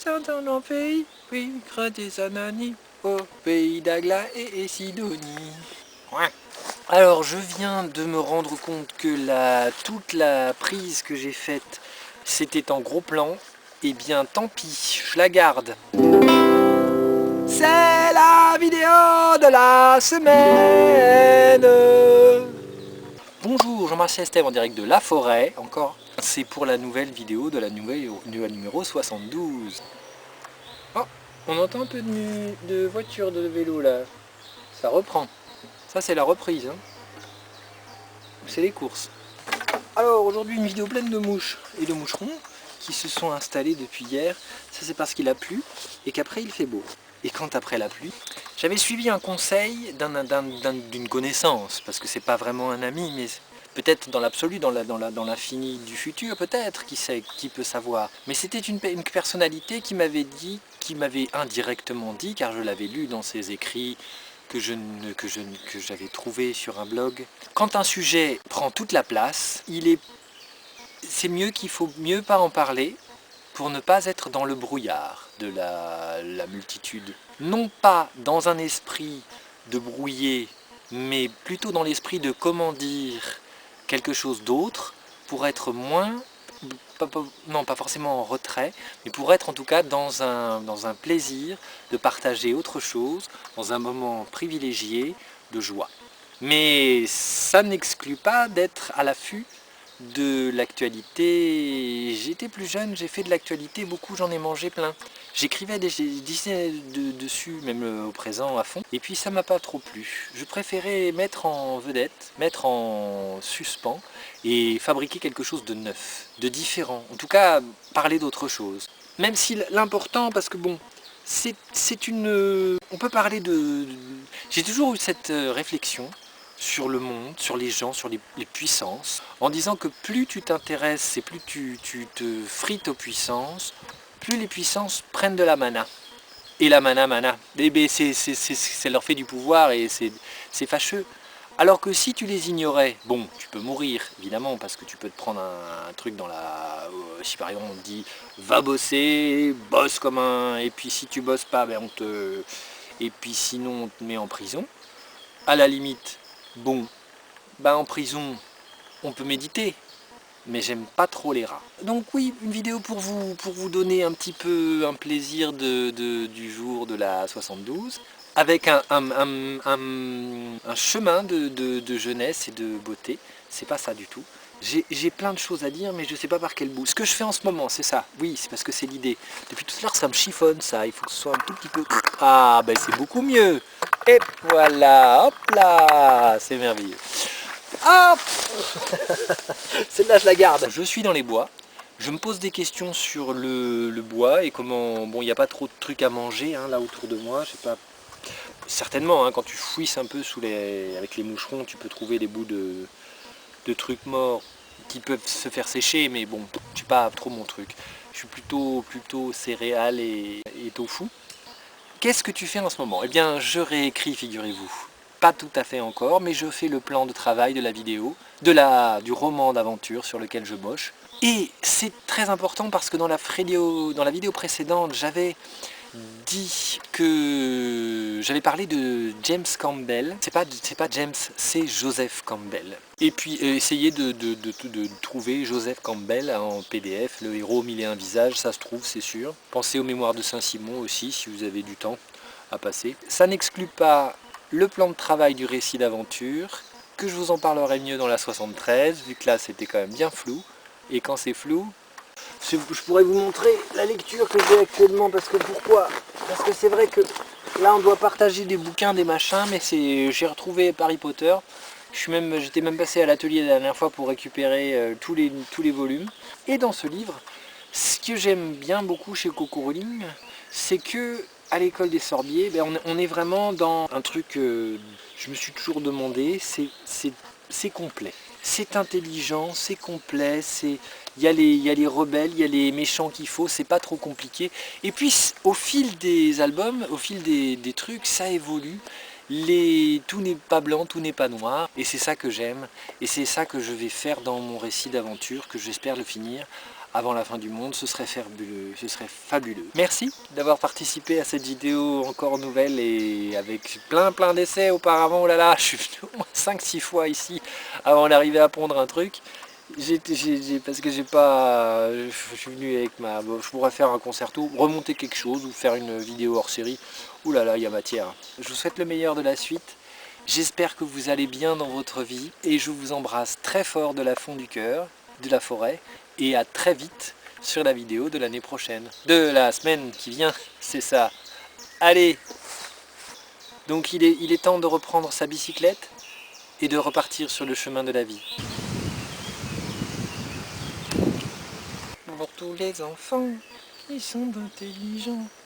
Dans nos pays, oui, craint des ananis, au pays d'Agla et Sidonie. Ouais. Alors je viens de me rendre compte que toute la prise que j'ai faite, c'était en gros plan. Eh bien tant pis, je la garde. C'est la vidéo de la semaine. Bonjour, Jean-Marc Estève en direct de La Forêt, encore. C'est pour la nouvelle vidéo de la nouvelle numéro 72. Oh, on entend un peu de voiture, de vélo là. Ça reprend. Ça c'est la reprise. Hein. C'est les courses. Alors aujourd'hui une vidéo pleine de mouches et de moucherons qui se sont installés depuis hier. Ça c'est parce qu'il a plu et qu'après il fait beau. Et quand après la pluie, j'avais suivi un conseil d'une connaissance, parce que c'est pas vraiment un ami, mais peut-être dans l'absolu, dans l'infini du futur, peut-être, qui sait, qui peut savoir. Mais c'était une personnalité qui m'avait dit, qui m'avait indirectement dit, car je l'avais lu dans ses écrits que j'avais trouvé sur un blog. Quand un sujet prend toute la place, c'est mieux qu'il faut mieux pas en parler, pour ne pas être dans le brouillard de la multitude. Non pas dans un esprit de brouiller, mais plutôt dans l'esprit de comment dire quelque chose d'autre, pour être moins, non pas forcément en retrait, mais pour être en tout cas dans un plaisir de partager autre chose, dans un moment privilégié de joie. Mais ça n'exclut pas d'être à l'affût de l'actualité. J'étais plus jeune, j'ai fait de l'actualité beaucoup, j'en ai mangé plein. J'écrivais, disais dessus, même au présent à fond, et puis ça m'a pas trop plu. Je préférais mettre en vedette, mettre en suspens, et fabriquer quelque chose de neuf, de différent. En tout cas, parler d'autre chose. Même si l'important, parce que bon, c'est une... On peut parler de... J'ai toujours eu cette réflexion sur le monde, sur les gens, sur les puissances, en disant que plus tu t'intéresses et plus tu te frites aux puissances, plus les puissances prennent de la mana. Et la mana, c'est leur fait du pouvoir et c'est fâcheux. Alors que si tu les ignorais, bon, tu peux mourir, évidemment, parce que tu peux te prendre un truc dans la... si par exemple on te dit, va bosser, bosse comme un... Et puis si tu bosses pas, ben on te... Et puis sinon on te met en prison. À la limite, bon, bah en prison, on peut méditer, mais j'aime pas trop les rats. Donc oui, une vidéo pour vous donner un petit peu un plaisir du jour de la 72, avec un chemin de jeunesse et de beauté. C'est pas ça du tout. J'ai plein de choses à dire, mais je sais pas par quel bout. Ce que je fais en ce moment, c'est ça. Oui, c'est parce que c'est l'idée. Depuis tout à l'heure, ça me chiffonne, ça. Il faut que ce soit un tout petit peu... Ah, ben c'est beaucoup mieux. Et voilà, hop là, c'est merveilleux. Hop. Celle-là, je la garde. Je suis dans les bois. Je me pose des questions sur le bois et comment... Bon, il n'y a pas trop de trucs à manger hein, là autour de moi. Je sais pas... Certainement, hein, quand tu fouisses un peu avec les moucherons, tu peux trouver des bouts de trucs morts qui peuvent se faire sécher, mais bon, c'est pas trop mon truc. Je suis plutôt céréales et tofu. Qu'est-ce que tu fais en ce moment? Eh bien, je réécris, figurez-vous. Pas tout à fait encore, mais je fais le plan de travail de la vidéo, du roman d'aventure sur lequel je bosse. Et c'est très important parce que dans la vidéo précédente, j'avais dit que j'avais parlé de James Campbell. C'est pas James, c'est Joseph Campbell. Et puis essayez de trouver Joseph Campbell en PDF, le héros aux mille et un visages, ça se trouve, c'est sûr. Pensez aux mémoires de Saint-Simon aussi, si vous avez du temps à passer. Ça n'exclut pas le plan de travail du récit d'aventure, que je vous en parlerai mieux dans la 73, vu que là c'était quand même bien flou. Et quand c'est flou, je pourrais vous montrer la lecture que j'ai actuellement, parce que pourquoi? Parce que c'est vrai que là on doit partager des bouquins, des machins, mais j'ai retrouvé Harry Potter. J'étais même passé à l'atelier la dernière fois pour récupérer tous les volumes. Et dans ce livre, ce que j'aime bien beaucoup chez Coco Rowling, c'est que à l'école des Sorbiers, ben on est vraiment dans un truc que je me suis toujours demandé, c'est complet. C'est intelligent, c'est complet, il y a les rebelles, il y a les méchants qu'il faut, c'est pas trop compliqué. Et puis au fil des albums, au fil des trucs, ça évolue. Tout n'est pas blanc, tout n'est pas noir, et c'est ça que j'aime, et c'est ça que je vais faire dans mon récit d'aventure, que j'espère le finir avant la fin du monde, ce serait fabuleux. Merci d'avoir participé à cette vidéo encore nouvelle et avec plein d'essais auparavant. Oh là là, je suis venu au moins 5-6 fois ici avant d'arriver à pondre un truc. Parce que j'ai pas... Je suis venu avec ma... Je pourrais faire un concerto, remonter quelque chose ou faire une vidéo hors série. Ouh là là, il y a matière. Je vous souhaite le meilleur de la suite. J'espère que vous allez bien dans votre vie et je vous embrasse très fort de la fond du cœur, de la forêt, et à très vite sur la vidéo de l'année prochaine. De la semaine qui vient, c'est ça. Allez! Donc il est temps de reprendre sa bicyclette et de repartir sur le chemin de la vie. Pour tous les enfants qui sont intelligents.